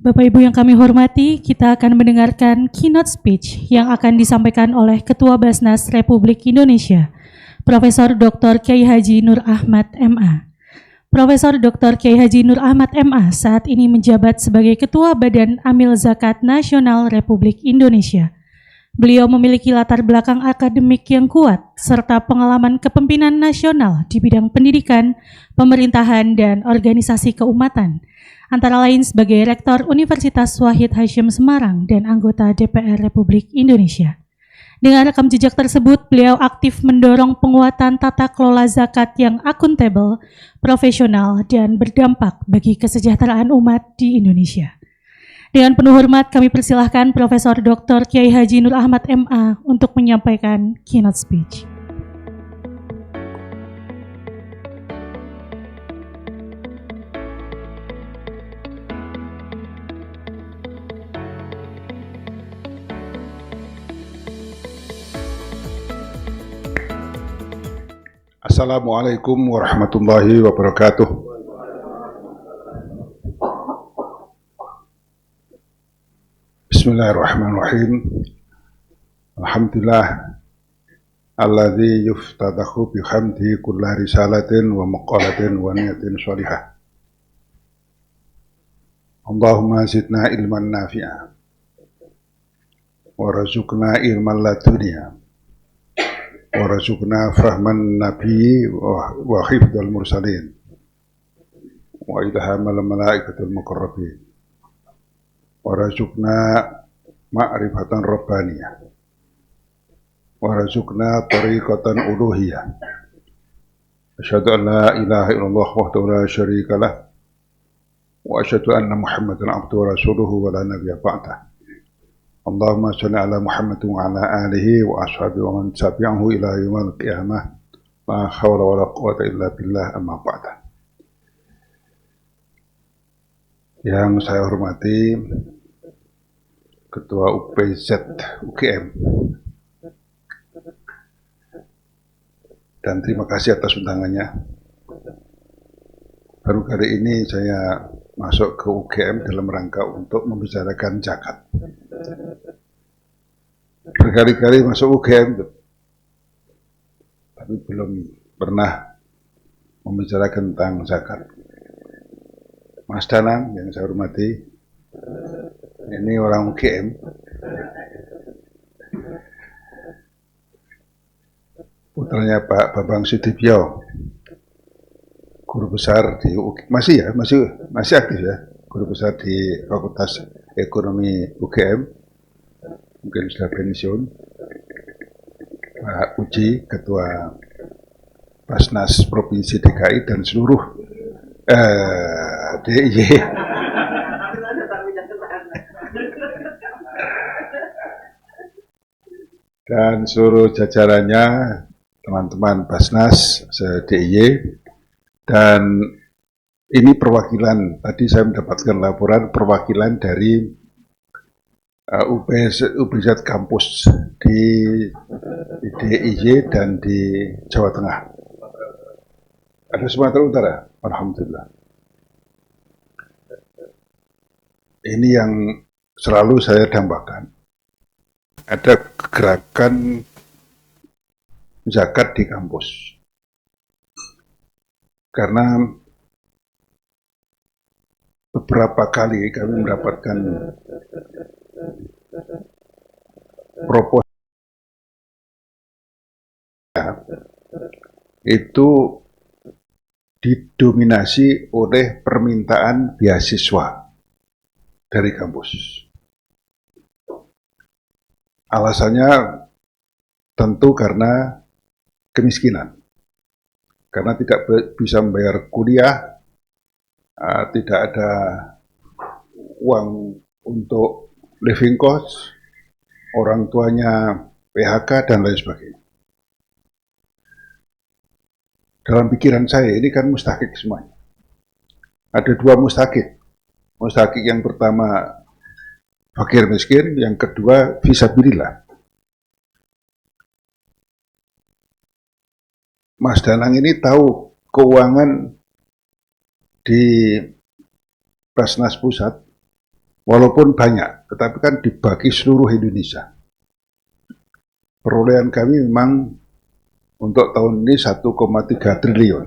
Bapak Ibu yang kami hormati, kita akan mendengarkan keynote speech yang akan disampaikan oleh Ketua Basnas Republik Indonesia, Profesor Dr. Kiai Haji Nur Ahmad MA. Profesor Dr. Kiai Haji Nur Ahmad MA saat ini menjabat sebagai Ketua Badan Amil Zakat Nasional Republik Indonesia. Beliau memiliki latar belakang akademik yang kuat, serta pengalaman kepemimpinan nasional di bidang pendidikan, pemerintahan, dan organisasi keumatan, antara lain sebagai Rektor Universitas Wahid Hasyim Semarang dan anggota DPR Republik Indonesia. Dengan rekam jejak tersebut, beliau aktif mendorong penguatan tata kelola zakat yang akuntabel, profesional, dan berdampak bagi kesejahteraan umat di Indonesia. Dengan penuh hormat, kami persilahkan Profesor Dr. Kiai Haji Nur Ahmad MA untuk menyampaikan keynote speech. Assalamualaikum warahmatullahi wabarakatuh. Bismillahirrahmanirrahim. Alhamdulillah alladzi yuftadahu bihamdihi kulla risalatin wa maqalatin wa niyatin shalihah. Allahumma zidna ilman nafi'a wa razuqna ilman ladunia wa razuqna fahman nabiyyi wa hifdzal mursalin wa ilhamal malaikatil muqarrabin wa razuqna ma'rifatan rabbaniyah wa razuqna tariqatan uluhiyah. Asyhadu an la ilaha illallah wahdahu la syarika lah wa asyhadu anna Muhammadan abduhu wa rasuluhu wa la nabiyya ba'dah. Allahumma shalli ala Muhammad wa ala alihi wa ashabihi wa man tabi'ahu ila yaumil qiyamah. La haula wa la quwwata illa billah, amma ba'da. Yang saya hormati Ketua UPZ UGM, dan terima kasih atas undangannya. Baru kali ini saya masuk ke UGM dalam rangka untuk membicarakan zakat. Berkali-kali masuk UGM, tapi belum pernah membicarakan tentang zakat. Mas Danang yang saya hormati, ini orang UGM. Putranya Pak Bambang Sudibyo, guru besar di UGM, masih aktif ya, guru besar di Fakultas Ekonomi UGM, mungkin sudah pensiun. Pak Uji, Ketua Basnas Provinsi DKI dan seluruh DIY. Dan seluruh jajarannya, teman-teman Basnas se-DIY, dan ini perwakilan, tadi saya mendapatkan laporan perwakilan dari UPZ kampus di DIY dan di Jawa Tengah. Ada Sumatera Utara, alhamdulillah. Ini yang selalu saya dambakan. Ada gerakan zakat di kampus. Karena beberapa kali kami mendapatkan proposal itu didominasi oleh permintaan beasiswa dari kampus. Alasannya tentu karena kemiskinan, karena tidak bisa membayar kuliah, tidak ada uang untuk living cost, orang tuanya PHK dan lain sebagainya. Dalam pikiran saya ini kan mustahik semuanya. Ada dua mustahik. Mustahik yang pertama fakir miskin, yang kedua fisabilillah. Mas Danang ini tahu keuangan di Basnas Pusat Walaupun banyak, tetapi kan dibagi seluruh Indonesia. Perolehan kami memang untuk tahun ini 1,3 triliun.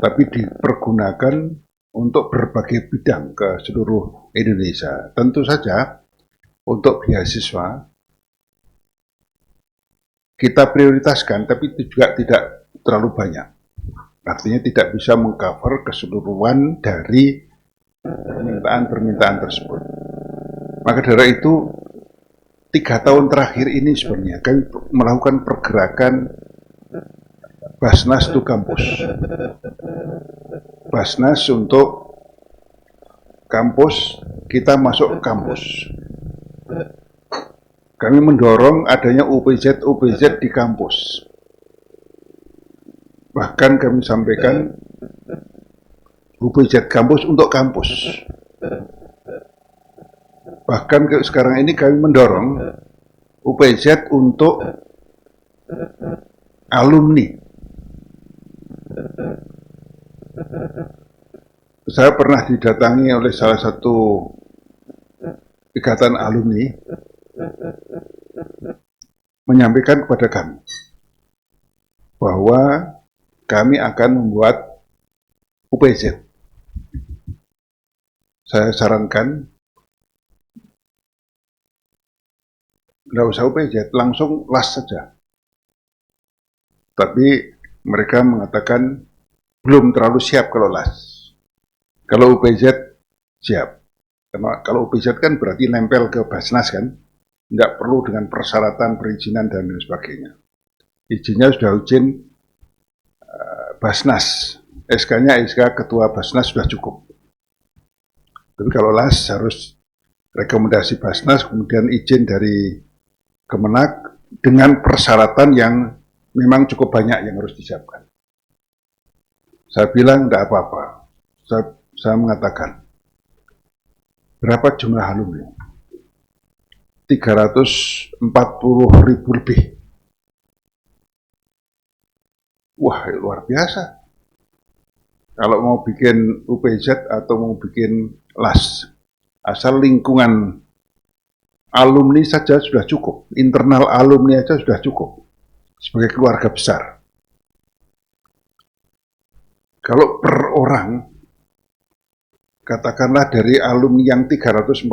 Tapi dipergunakan untuk berbagai bidang ke seluruh Indonesia. Tentu saja untuk beasiswa kita prioritaskan, tapi itu juga tidak terlalu banyak. Artinya tidak bisa mengcover keseluruhan dari permintaan-permintaan tersebut. Maka dari itu 3 tahun terakhir ini sebenarnya kami melakukan pergerakan Basnas to kampus. Basnas untuk kampus, kita masuk ke kampus. Kami mendorong adanya UPZ di kampus. Bahkan kami sampaikan UPZ kampus untuk kampus. Bahkan sekarang ini kami mendorong UPZ untuk alumni. Saya pernah didatangi oleh salah satu ikatan alumni menyampaikan kepada kami bahwa kami akan membuat UPZ. Saya sarankan nggak usah UPZ, langsung LAS saja. Tapi mereka mengatakan belum terlalu siap kalau LAS. Kalau UPZ siap. Karena kalau UPZ kan berarti nempel ke Basnas kan, nggak perlu dengan persyaratan perizinan dan lain sebagainya. Izinnya sudah izin Basnas, SK-nya SK Ketua Basnas sudah cukup. Tapi kalau LAS harus rekomendasi Basnas, kemudian izin dari Kemenak dengan persyaratan yang memang cukup banyak yang harus disiapkan. Saya bilang tidak apa-apa. Saya mengatakan, berapa jumlah alumni? 340.000 lebih. Wah, luar biasa. Kalau mau bikin UPZ atau mau bikin LAS, asal lingkungan alumni saja sudah cukup, internal alumni saja sudah cukup sebagai keluarga besar. Kalau per orang, katakanlah dari alumni yang 340.000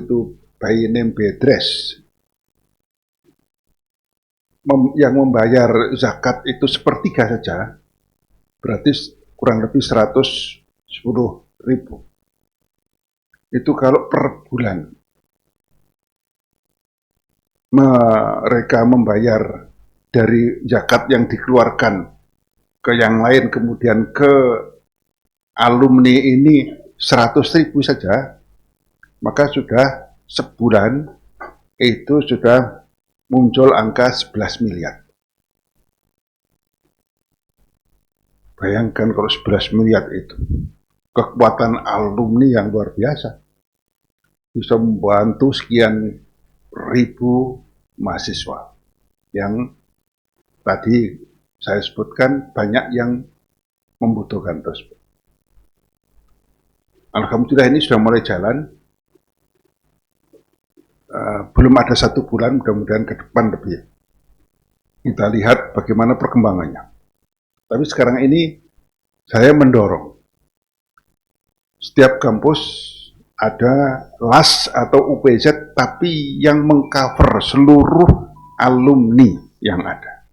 itu by name bedres, yang membayar zakat itu sepertiga saja, berarti kurang lebih 110.000. Itu kalau per bulan. Mereka membayar dari zakat yang dikeluarkan ke yang lain, kemudian ke alumni ini 100.000 saja, maka sudah sebulan itu sudah muncul angka 11 miliar. Bayangkan kalau 11 miliar itu, kekuatan alumni yang luar biasa. Bisa membantu sekian ribu mahasiswa yang tadi saya sebutkan banyak yang membutuhkan tersebut. Alhamdulillah ini sudah mulai jalan. Belum ada 1 bulan, mudah-mudahan ke depan lebih. Kita lihat bagaimana perkembangannya. Tapi sekarang ini saya mendorong setiap kampus ada LAS atau UPZ tapi yang mengcover seluruh alumni yang ada.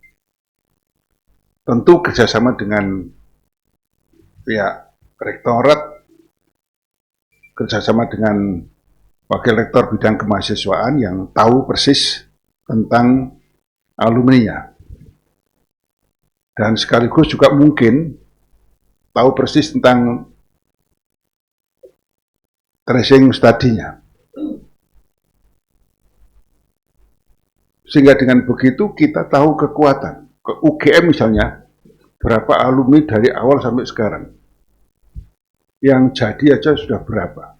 Tentu kerjasama dengan pihak rektorat, kerjasama dengan wakil rektor bidang kemahasiswaan yang tahu persis tentang alumninya. Dan sekaligus juga mungkin tahu persis tentang tracing studinya. Sehingga dengan begitu kita tahu kekuatan. Ke UGM misalnya, berapa alumni dari awal sampai sekarang. Yang jadi aja sudah berapa.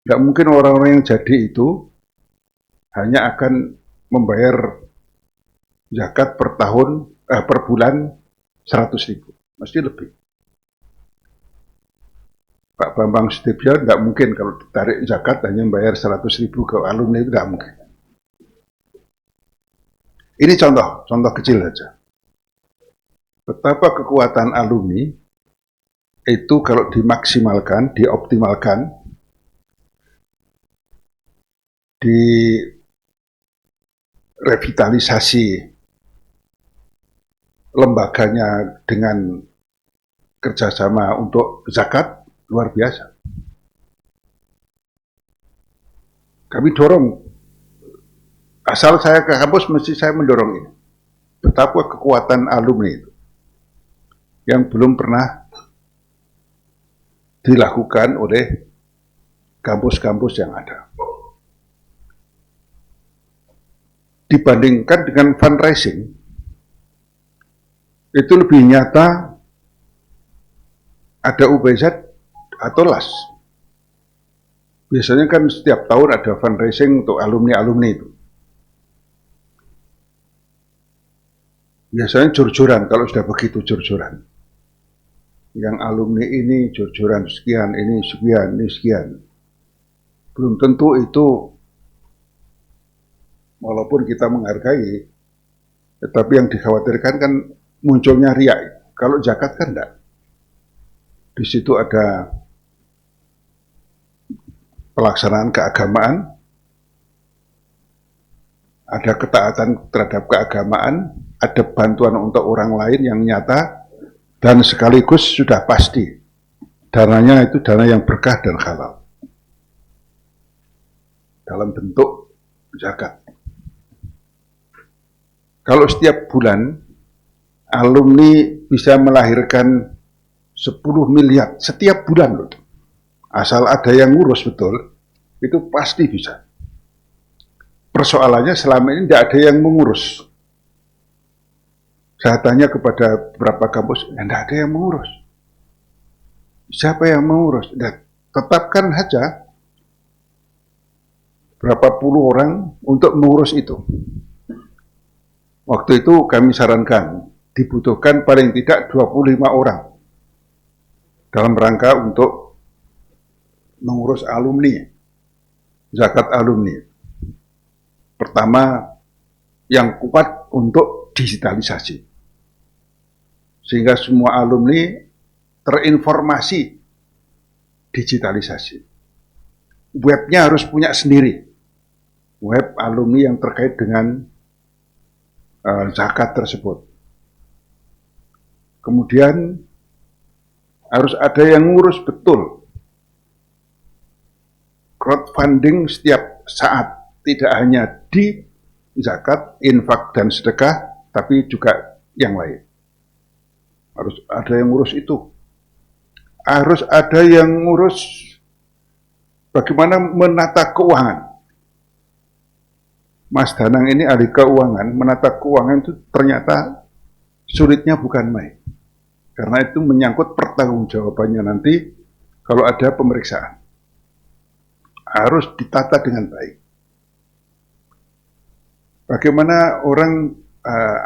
Nggak mungkin orang-orang yang jadi itu hanya akan membayar zakat per tahun, per bulan 100.000. Mesti lebih. Pak Bambang Sutibyo tidak mungkin kalau ditarik zakat hanya bayar 100.000 ke alumni, itu tidak mungkin. Ini contoh kecil saja. Betapa kekuatan alumni itu kalau dimaksimalkan, dioptimalkan, direvitalisasi lembaganya dengan kerjasama untuk zakat, luar biasa. Kami dorong, asal saya ke kampus mesti saya mendorong ini. Betapa kekuatan alumni itu yang belum pernah dilakukan oleh kampus-kampus yang ada. Dibandingkan dengan fundraising, itu lebih nyata ada UBZ atau LAS. Biasanya kan setiap tahun ada fundraising untuk alumni-alumni itu. Biasanya jor-joran, kalau sudah begitu jor-joran. Yang alumni ini jor-joran sekian, ini sekian, ini sekian. Belum tentu itu, walaupun kita menghargai, tetapi yang dikhawatirkan kan munculnya riak. Kalau zakat kan enggak. Di situ ada pelaksanaan keagamaan, ada ketaatan terhadap keagamaan, ada bantuan untuk orang lain yang nyata, dan sekaligus sudah pasti dananya itu dana yang berkah dan halal dalam bentuk zakat. Kalau setiap bulan alumni bisa melahirkan 10 miliar setiap bulan loh, asal ada yang ngurus betul, itu pasti bisa. Persoalannya selama ini tidak ada yang mengurus. Saya tanya kepada beberapa kampus, tidak ada yang mengurus. Siapa yang mengurus? Dan tetapkan saja berapa puluh orang untuk mengurus itu. Waktu itu kami sarankan, dibutuhkan paling tidak 25 orang dalam rangka untuk mengurus alumni, zakat alumni. Pertama, yang kuat untuk digitalisasi, sehingga semua alumni terinformasi digitalisasi. Webnya harus punya sendiri, web alumni yang terkait dengan zakat tersebut. Kemudian harus ada yang ngurus betul crowdfunding setiap saat, tidak hanya di zakat, infak dan sedekah, tapi juga yang lain. Harus ada yang ngurus itu. Harus ada yang ngurus bagaimana menata keuangan. Mas Danang ini ahli keuangan, menata keuangan itu ternyata sulitnya bukan main. Karena itu menyangkut pertanggungjawabannya nanti kalau ada pemeriksaan. Harus ditata dengan baik. Bagaimana orang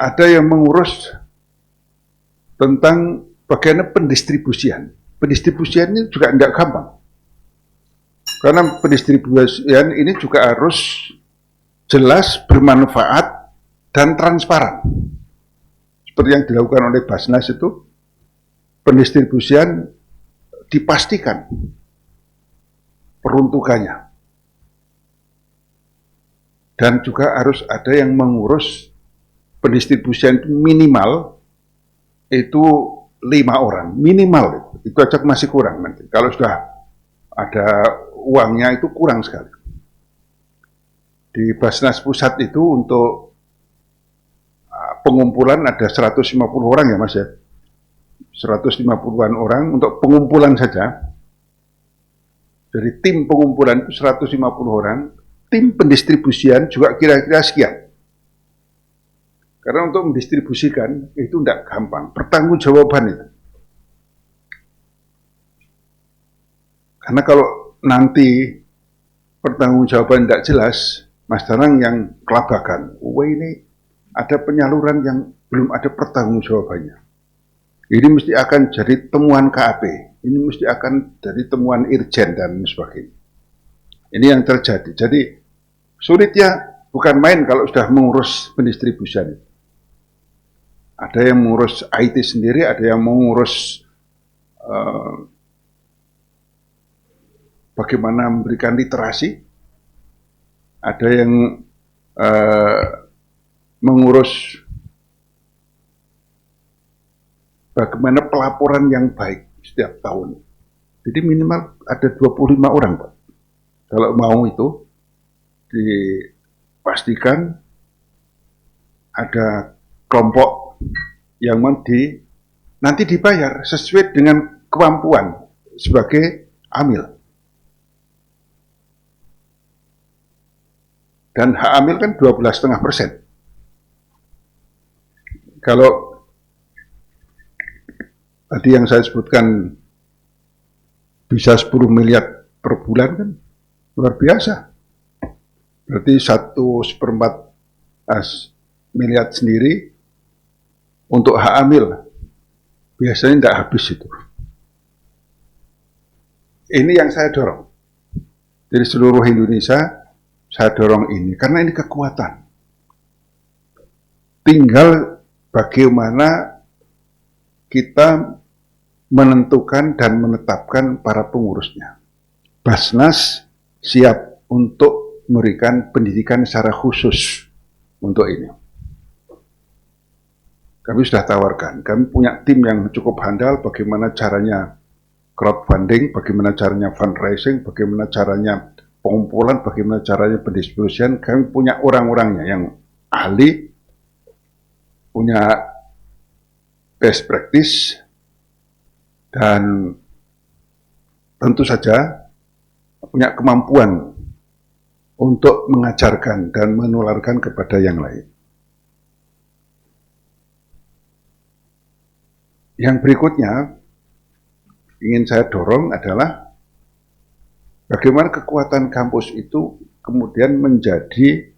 ada yang mengurus tentang bagaimana pendistribusian. Pendistribusian ini juga tidak gampang. Karena pendistribusian ini juga harus jelas, bermanfaat, dan transparan. Seperti yang dilakukan oleh Basnas itu, pendistribusian dipastikan peruntukannya. Dan juga harus ada yang mengurus pendistribusian minimal itu 5 orang, minimal itu aja masih kurang nanti. Kalau sudah ada uangnya itu kurang sekali. Di Basnas Pusat itu untuk pengumpulan ada 150 orang ya Mas ya. 150-an orang untuk pengumpulan saja. Dari tim pengumpulan itu 150 orang, tim pendistribusian juga kira-kira sekian. Karena untuk mendistribusikan itu tidak gampang, pertanggungjawaban itu. Karena kalau nanti pertanggungjawaban tidak jelas, Mas Danang yang kelabakan, ini ada penyaluran yang belum ada pertanggungjawabannya. Ini mesti akan jadi temuan KAP. Ini mesti akan dari temuan Irjen dan sebagainya. Ini yang terjadi. Jadi sulitnya bukan main kalau sudah mengurus pendistribusian. Ada yang mengurus IT sendiri, ada yang mengurus bagaimana memberikan literasi, ada yang mengurus bagaimana pelaporan yang baik setiap tahun. Jadi minimal ada 25 orang, Pak. Kalau mau itu dipastikan ada kelompok yang nanti dibayar sesuai dengan kemampuan sebagai amil. Dan hak amil kan 12,5%. Kalau tadi yang saya sebutkan bisa 10 miliar per bulan kan luar biasa. Berarti 1/4 miliar sendiri untuk hak amil. Biasanya tidak habis itu. Ini yang saya dorong. Dari seluruh Indonesia saya dorong ini karena ini kekuatan. Tinggal bagaimana kita menentukan dan menetapkan para pengurusnya. Basnas siap untuk memberikan pendidikan secara khusus untuk ini. Kami sudah tawarkan, kami punya tim yang cukup handal bagaimana caranya crowdfunding, bagaimana caranya fundraising, bagaimana caranya pengumpulan, bagaimana caranya pendistribusian. Kami punya orang-orangnya yang ahli, punya best practice, dan tentu saja punya kemampuan untuk mengajarkan dan menularkan kepada yang lain. Yang berikutnya ingin saya dorong adalah bagaimana kekuatan kampus itu kemudian menjadi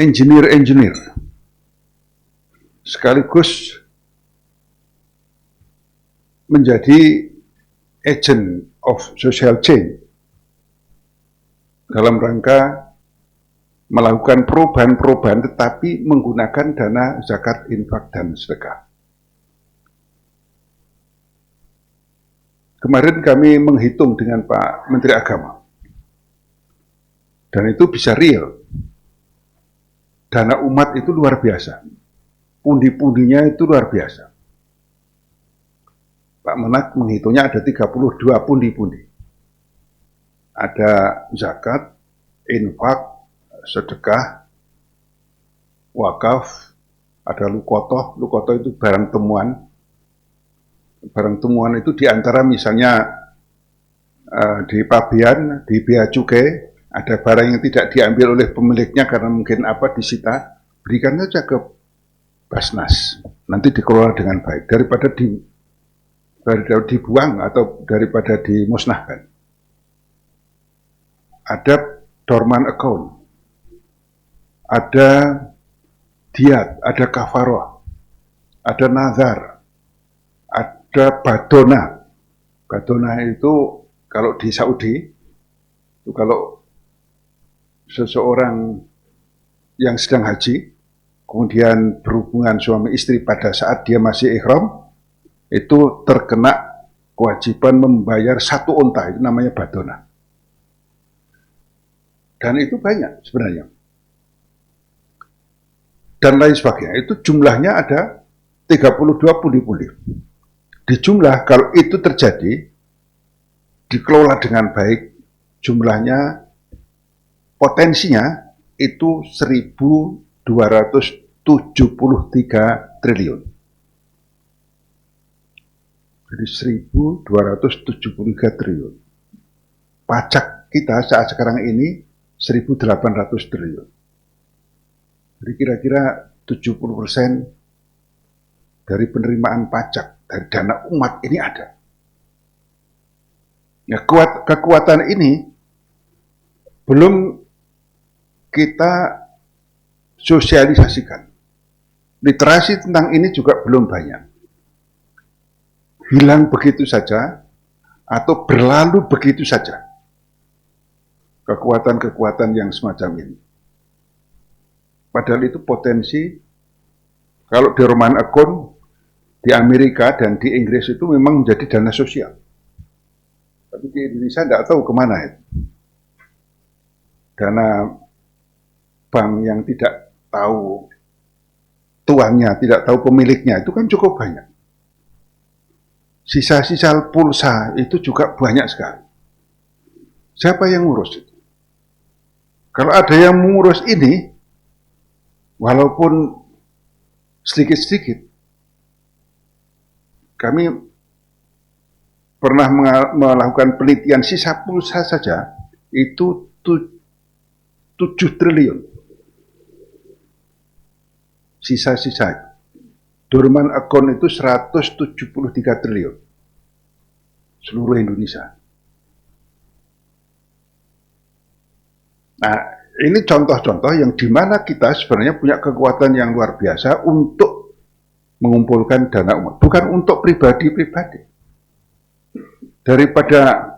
engineer sekaligus menjadi agent of social change dalam rangka melakukan perubahan-perubahan tetapi menggunakan dana zakat, infak, dan sedekah. Kemarin kami menghitung dengan Pak Menteri Agama dan itu bisa real. Dana umat itu luar biasa. Pundi-pundinya itu luar biasa. Pak Menak menghitungnya ada 32 pundi-pundi. Ada zakat, infak, sedekah, wakaf, ada lukotoh. Lukotoh itu barang temuan. Barang temuan itu diantara misalnya di Pabean, di Bea Cukai, ada barang yang tidak diambil oleh pemiliknya karena mungkin apa disita, berikan saja ke Basnas. Nanti dikelola dengan baik daripada dibuang atau daripada dimusnahkan. Ada dormant account, ada diat, ada kafaroh, ada nazar, ada badona. Badona itu kalau di Saudi, itu kalau seseorang yang sedang haji, kemudian berhubungan suami istri pada saat dia masih ihram, itu terkena kewajiban membayar 1 unta, itu namanya badona. Dan itu banyak sebenarnya. Dan lain sebagainya. Itu jumlahnya ada 32 pundi-pundi. Di jumlah kalau itu terjadi, dikelola dengan baik, jumlahnya, potensinya itu 1.273 triliun. Jadi 1.273 triliun. Pajak kita saat sekarang ini 1.800 triliun. Jadi kira-kira 70% dari penerimaan pajak dari dana umat ini ada. Ya, kekuatan ini belum kita sosialisasikan. Literasi tentang ini juga belum banyak. Hilang begitu saja atau berlalu begitu saja kekuatan-kekuatan yang semacam ini. Padahal itu potensi, kalau di Roman Akun di Amerika dan di Inggris itu memang menjadi dana sosial. Tapi di Indonesia tidak tahu kemana itu. Dana bank yang tidak tahu tuannya, tidak tahu pemiliknya, itu kan cukup banyak. Sisa-sisa pulsa itu juga banyak sekali. Siapa yang ngurus itu? Kalau ada yang mengurus ini, walaupun sedikit-sedikit, kami pernah melakukan penelitian sisa pulsa saja, itu 7 triliun. Sisa-sisa. Dorman Akun itu 173 triliun. Seluruh Indonesia. Nah, ini contoh-contoh yang dimana kita sebenarnya punya kekuatan yang luar biasa untuk mengumpulkan dana umat. Bukan untuk pribadi-pribadi. Daripada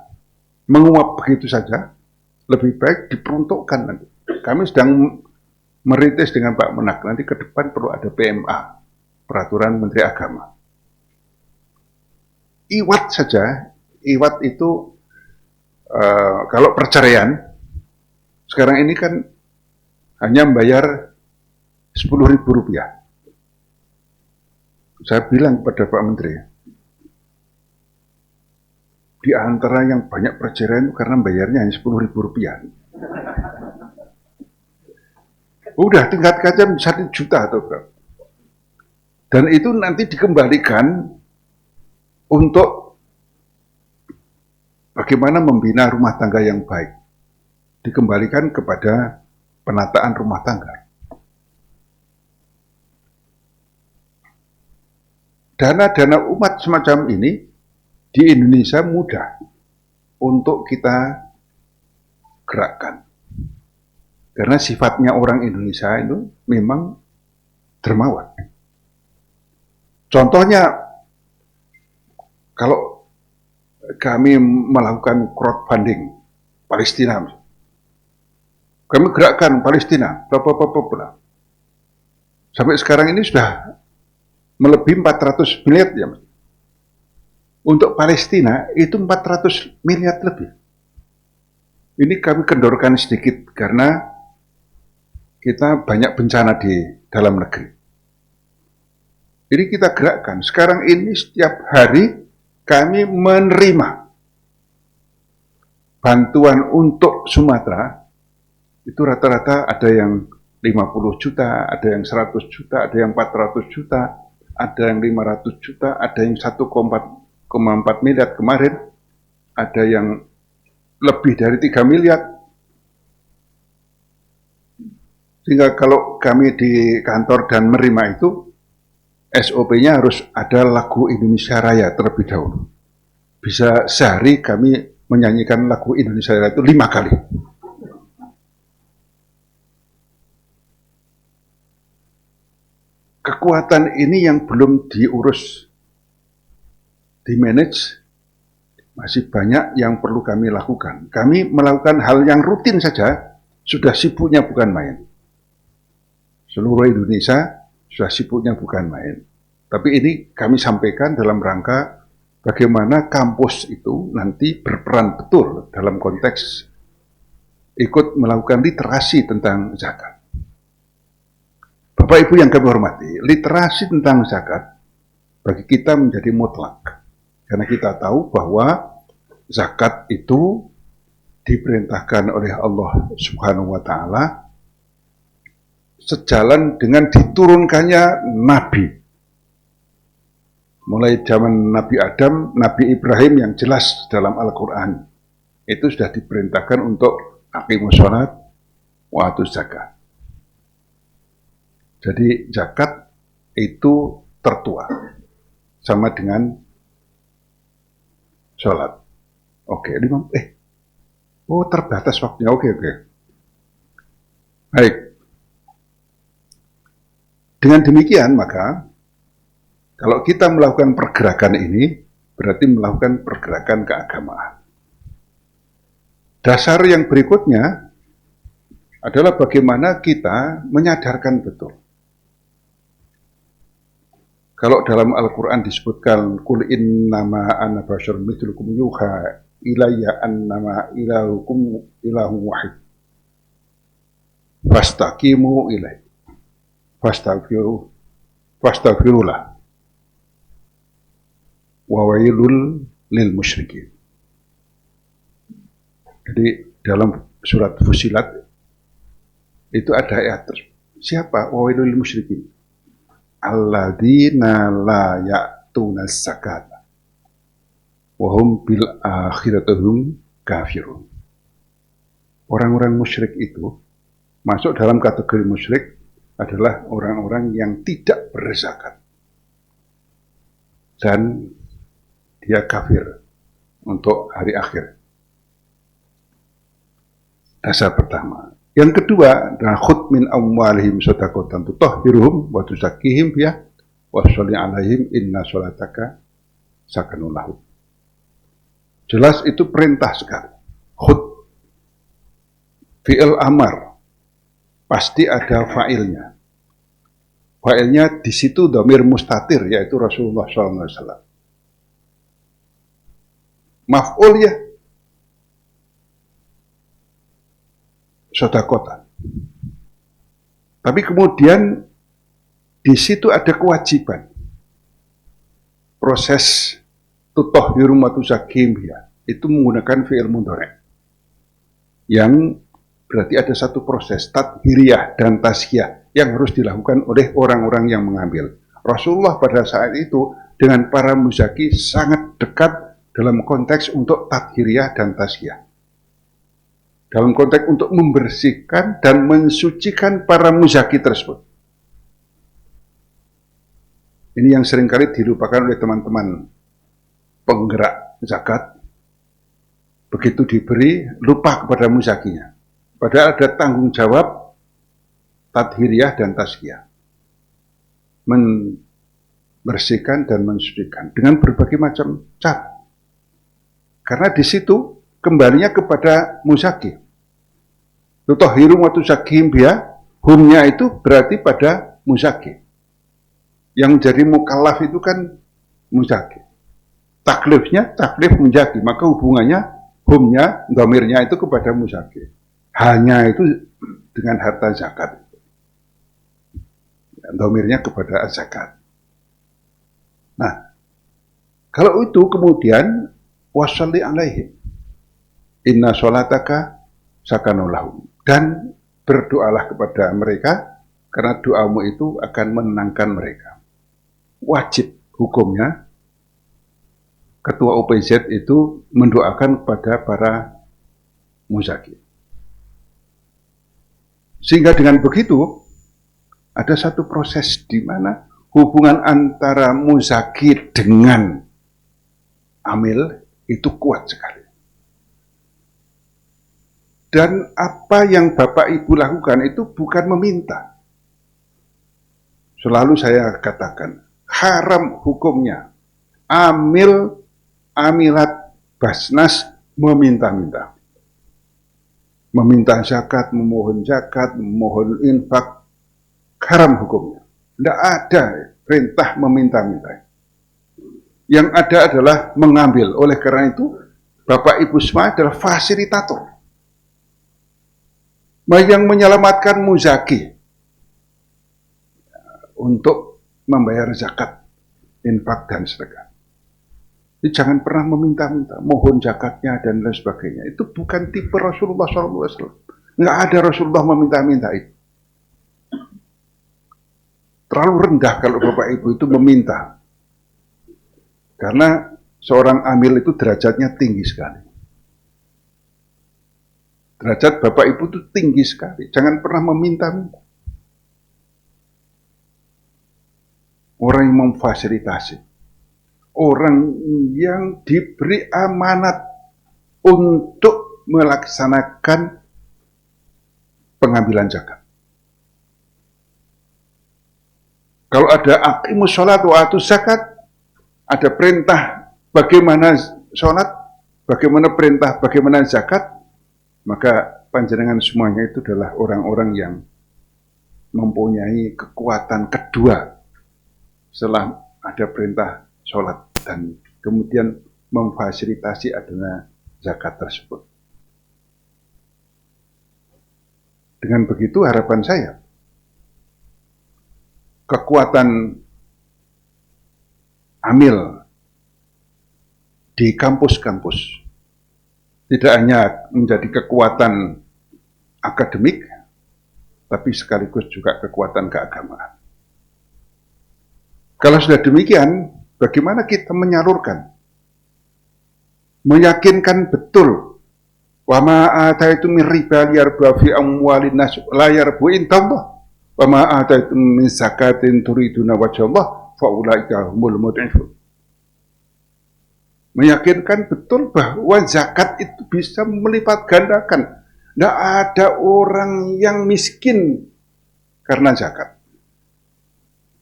menguap begitu saja, lebih baik diperuntukkan nanti. Kami sedang merintis dengan Pak Menak, nanti ke depan perlu ada PMA, Peraturan Menteri Agama. Iwat saja, iwat itu kalau perceraian, sekarang ini kan hanya membayar Rp10.000. Saya bilang kepada Pak Menteri, di antara yang banyak perceraian karena bayarnya hanya Rp10.000. Udah tingkat kaca 1 juta atau berapa. Dan itu nanti dikembalikan untuk bagaimana membina rumah tangga yang baik. Dikembalikan kepada penataan rumah tangga. Dana-dana umat semacam ini di Indonesia mudah untuk kita gerakkan. Karena sifatnya orang Indonesia itu memang dermawan. Contohnya, kalau kami melakukan crowdfunding Palestina, kami gerakkan Palestina, bla. Sampai sekarang ini sudah melebihi 400 miliar ya. Untuk Palestina itu 400 miliar lebih. Ini kami kendorkan sedikit karena kita banyak bencana di dalam negeri. Jadi kita gerakkan. Sekarang ini setiap hari kami menerima bantuan untuk Sumatera. Itu rata-rata ada yang 50 juta, ada yang 100 juta, ada yang 400 juta, ada yang 500 juta, ada yang 1,4 miliar kemarin, ada yang lebih dari 3 miliar. Sehingga kalau kami di kantor dan menerima itu, SOP-nya harus ada lagu Indonesia Raya terlebih dahulu. Bisa sehari kami menyanyikan lagu Indonesia Raya itu 5 kali. Kekuatan ini yang belum diurus, di-manage, masih banyak yang perlu kami lakukan. Kami melakukan hal yang rutin saja, sudah sibuknya bukan main. Seluruh Indonesia sudah sibuknya bukan main. Tapi ini kami sampaikan dalam rangka bagaimana kampus itu nanti berperan betul dalam konteks ikut melakukan literasi tentang zakat. Bapak Ibu yang kami hormati, literasi tentang zakat bagi kita menjadi mutlak. Karena kita tahu bahwa zakat itu diperintahkan oleh Allah Subhanahu wa Ta'ala sejalan dengan diturunkannya Nabi. Mulai zaman Nabi Adam, Nabi Ibrahim yang jelas dalam Al-Quran. Itu sudah diperintahkan untuk aqimus sholat wa atuz zakat. Jadi zakat itu tertua. Sama dengan sholat. Oke, terbatas waktunya. Oke. Baik. Dengan demikian maka Kalau kita melakukan pergerakan ini, berarti melakukan pergerakan keagamaan. Dasar yang berikutnya adalah bagaimana kita menyadarkan betul. Kalau dalam Al-Quran disebutkan Qul innama ana basyarun mithlukum yuha ilayya annama ilahukum ilahun wahid fastaqimu ilaihi fastaghfirulah wa wailul lil musyrikin. Jadi dalam surat Fusilat itu ada ayat siapa wailul lil musyrikin alladzina la ya'tuna zakata wa hum bil akhiratihum kafirun. Orang-orang musyrik itu masuk dalam kategori musyrik adalah orang-orang yang tidak berzakat dan dia kafir untuk hari akhir. Dasar pertama. Yang kedua adalah khudh min amwalihim shadaqatan tutahhiruhum wa tuzakkihim biha wa sholli alaihim inna sholataka sakanun lahum. Jelas itu perintah sekali. Khudh fi'il amar pasti ada fa'ilnya. Fa'ilnya di situ dhamir mustatir yaitu Rasulullah SAW. Maf'ul ya sodakotan. Tapi kemudian di situ ada kewajiban. Proses tutahhirum wa tuzakkihim ya itu menggunakan fi'il mudhari'. Yang berarti ada satu proses tathhiriyah dan tazkiyah yang harus dilakukan oleh orang-orang yang mengambil. Rasulullah pada saat itu dengan para muzaki sangat dekat dalam konteks untuk tathhiriyah dan tazkiyah. Dalam konteks untuk membersihkan dan mensucikan para muzaki tersebut. Ini yang seringkali dilupakan oleh teman-teman penggerak zakat. Begitu diberi, lupa kepada muzakinya. Padahal ada tanggung jawab tathhiriyah dan tazkiyah. Membersihkan dan mensucikan dengan berbagai macam cara. Karena di situ kembalinya kepada muzaki. Tutahhirum wa tuzakkihim biha, humnya itu berarti pada muzaki. Yang menjadi mukallaf itu kan muzaki. Taklifnya, taklif muzaki, maka hubungannya humnya, dhamirnya itu kepada muzaki. Hanya itu dengan harta zakat. Dhamirnya kepada zakat. Nah, kalau itu kemudian washolli alaihim inna sholataka sakanun lahum, dan berdoalah kepada mereka karena doamu itu akan menenangkan mereka. Wajib hukumnya ketua OPZ itu mendoakan kepada para muzaki. Sehingga dengan begitu ada satu proses di mana hubungan antara muzaki dengan amil itu kuat sekali. Dan apa yang Bapak Ibu lakukan itu bukan meminta. Selalu saya katakan, haram hukumnya. Amil, amilat, basnas, meminta-minta. Meminta zakat, memohon infak, haram hukumnya. Tidak ada perintah meminta-minta. Yang ada adalah mengambil. Oleh karena itu, Bapak Ibu semua adalah fasilitator. Yang menyelamatkan muzaki untuk membayar zakat, infak, dan sedekah. Jadi jangan pernah meminta-minta, mohon zakatnya dan lain sebagainya. Itu bukan tipe Rasulullah SAW. Nggak ada Rasulullah meminta-minta itu. Terlalu rendah kalau Bapak Ibu itu meminta. Karena seorang amil itu derajatnya tinggi sekali. Derajat Bapak Ibu itu tinggi sekali. Jangan pernah meminta-minta. Orang yang memfasilitasi. Orang yang diberi amanat untuk melaksanakan pengambilan zakat. Kalau ada aqimus sholat wa atuz zakat, ada perintah bagaimana sholat, bagaimana perintah, bagaimana zakat, maka panjenengan semuanya itu adalah orang-orang yang mempunyai kekuatan kedua setelah ada perintah sholat dan kemudian memfasilitasi adanya zakat tersebut. Dengan begitu harapan saya, kekuatan amil di kampus-kampus tidak hanya menjadi kekuatan akademik, tapi sekaligus juga kekuatan keagamaan. Kalau sudah demikian, bagaimana kita menyalurkan, meyakinkan betul, wa ma ataitum min riba liyarbu fi amwalin nas la yarbu indallah, wa ma ataitum min zakatin turiduna wajhallah fa ulaika humul mud'ifun. Meyakinkan betul bahwa zakat itu bisa melipat gandakan. Tidak ada orang yang miskin karena zakat.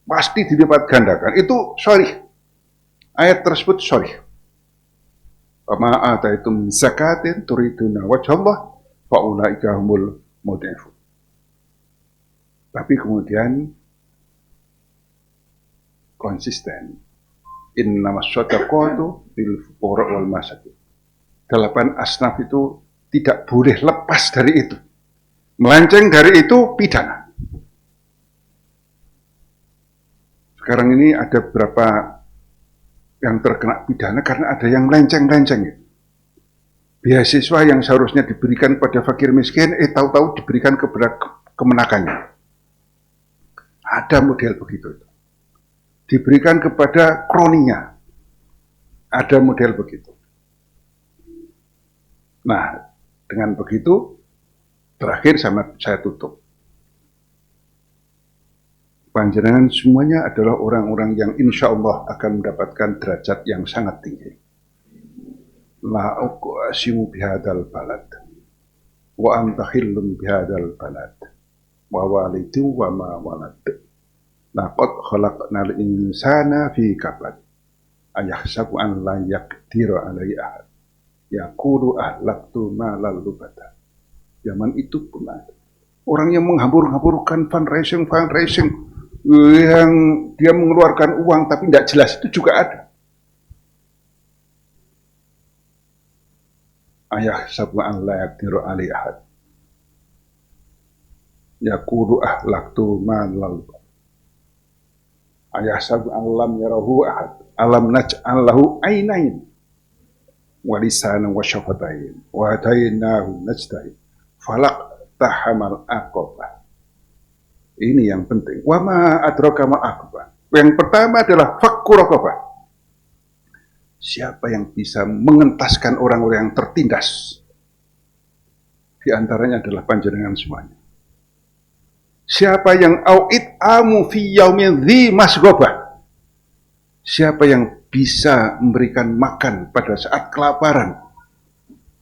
Pasti dilipat gandakan. Itu sorry. Ayat tersebut sorry. Wa ma ataitum zakatin turiduna wajhallah fa ulaika humul mud'ifun. Tapi kemudian konsisten. Innamas shadaqatu lil fuqara wal masakin. 8 asnaf itu tidak boleh lepas dari itu. Melenceng dari itu pidana. Sekarang ini ada beberapa yang terkena pidana karena ada yang melenceng-lenceng. Beasiswa yang seharusnya diberikan pada fakir miskin, tahu-tahu diberikan kepada kemenakannya. Ada model begitu. Diberikan kepada kroninya. Ada model begitu. Nah, dengan begitu, terakhir saya tutup. Panjenengan semuanya adalah orang-orang yang insya Allah akan mendapatkan derajat yang sangat tinggi. La uqsimu bihadal balad, wa anta khillum bihadal balad, wa walidin wa ma walad. Laqad khalaqnal insana fi kabad, ayahsabu an la yaqdiru alaihi ahad. Yaqulu ahlaktu malal lubata. Zaman itu pun ada orang yang menghambur-hamburkan fundraising yang dia mengeluarkan uang tapi tidak jelas, itu juga ada. Ayahsabu an la yaqdiru alaihi ahad. Yaqulu ahlaktu malal lubata. Ayahsabu an lam yarahu ahad. Alam naj'al lahu ainain wa lisanan wa syafatain wa hadainahu najdain falaq tahamal aqabah. Ini yang penting. Wa ma adraka mal aqabah. Yang pertama adalah fakku raqabah. Siapa yang bisa mengentaskan orang-orang yang tertindas? Di antaranya adalah panjenengan semuanya. Siapa yang au'id amu fi yaumin dhi masghobah? Siapa yang bisa memberikan makan pada saat kelaparan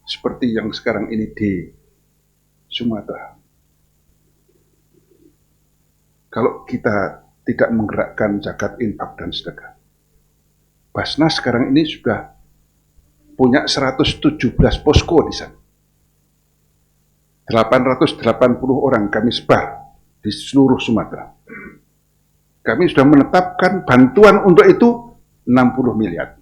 seperti yang sekarang ini di Sumatera. Kalau kita tidak menggerakkan zakat, infak dan sedekah, Basnas sekarang ini sudah punya 117 posko di sana. 880 orang kami sebar di seluruh Sumatera. Kami sudah menetapkan bantuan untuk itu 60 miliar.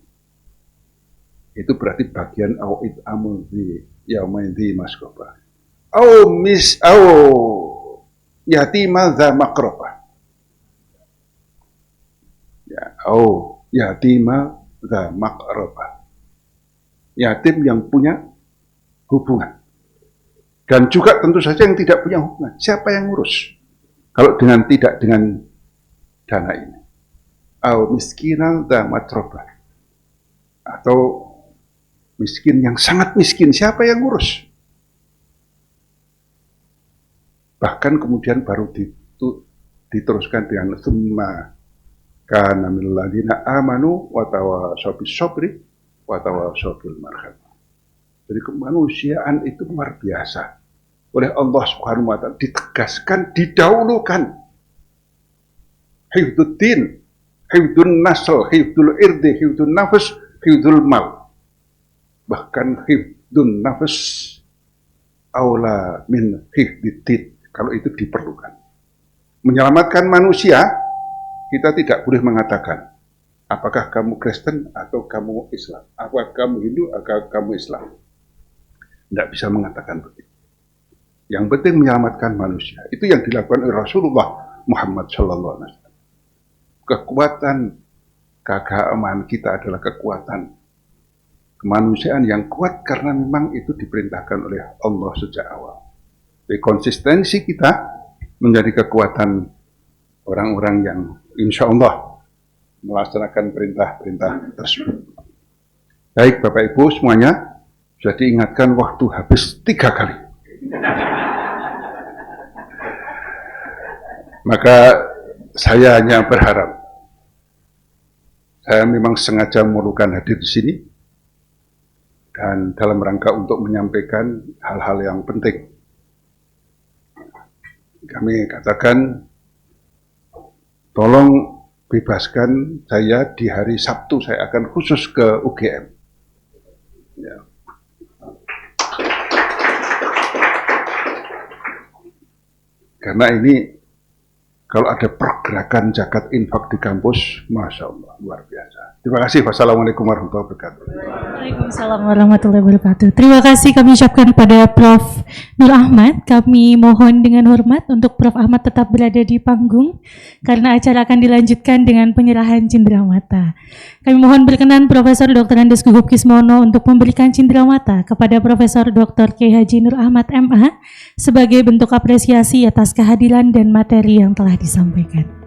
Itu berarti bagian au'id amu di yaumain di masghobah. Yatima dha maqrabah. Ya, yatima dha maqrabah. Yatim yang punya hubungan. Dan juga tentu saja yang tidak punya hubungan. Siapa yang ngurus? Kalau tidak dengan dana ini. Miskinan dha matrobah. Atau miskin yang sangat miskin. Siapa yang ngurus? Bahkan kemudian baru diteruskan dengan summa kana minal ladzina amanu wa tawashaw bis sabri wa tawashaw bil marhamah. Jadi kemanusiaan itu luar biasa. Oleh Allah Subhanahu wa taala ditegaskan, didahulukan. hifdzuddin, hifdzun nasl, hifdzul irdi, hifdzun nafas, hifdzul mal. Bahkan hifdzun nafas aula min hifdziddin, kalau itu diperlukan. Menyelamatkan manusia, kita tidak boleh mengatakan apakah kamu Kristen atau kamu Islam, apakah kamu Hindu atau kamu Islam. Tidak bisa mengatakan begitu. Yang penting menyelamatkan manusia. Itu yang dilakukan oleh Rasulullah Muhammad SAW. Kekuatan keagamaan kita adalah kekuatan kemanusiaan yang kuat karena memang itu diperintahkan oleh Allah sejak awal. Jadi konsistensi kita menjadi kekuatan orang-orang yang insya Allah melaksanakan perintah-perintah tersebut. Baik Bapak Ibu semuanya, sudah diingatkan waktu habis 3 kali. Maka saya hanya berharap, saya memang sengaja memerlukan hadir di sini dan dalam rangka untuk menyampaikan hal-hal yang penting. Kami katakan, tolong bebaskan saya di hari Sabtu, saya akan khusus ke UGM. Ya. Karena ini kalau ada pergerakan zakat infak di kampus, Masya Allah, luar biasa. Terima kasih. Wassalamualaikum warahmatullahi wabarakatuh. Waalaikumsalam warahmatullahi wabarakatuh. Terima kasih kami ucapkan kepada Prof. Nur Ahmad. Kami mohon dengan hormat untuk Prof. Ahmad tetap berada di panggung karena acara akan dilanjutkan dengan penyerahan cenderamata. Kami mohon berkenan Profesor Dr. Andes Gugup Kismono untuk memberikan cenderamata kepada Profesor Dr. Kiai Haji Nur Ahmad MA sebagai bentuk apresiasi atas kehadiran dan materi yang telah disampaikan.